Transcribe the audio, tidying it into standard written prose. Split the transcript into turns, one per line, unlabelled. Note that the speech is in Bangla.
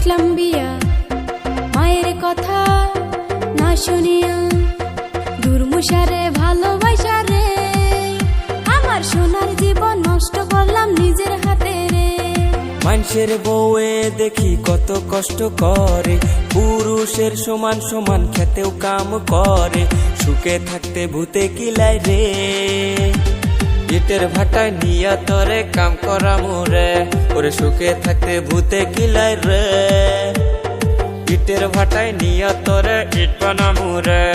বসলাম বিয়া মায়ের কথা না শুনিয়া, দুর্মুষারে ভালোবাসা রে, আমার সোনার জীবন নষ্ট করলাম নিজের হাতে রে।
মানুষের বউয়ে দেখি কত কষ্ট করে, পুরুষের সমান সমান খেতেও কাম করে, সুখে থাকতে ভূতে কিলাই রে। ইটের ভাটায় নিয়া তরে কাম করা মোরে, ওরে সুখে থাকতে ভূতে কিলাই রে। ইটের ভাটায় নিয়া তরে ইট বানামু রে।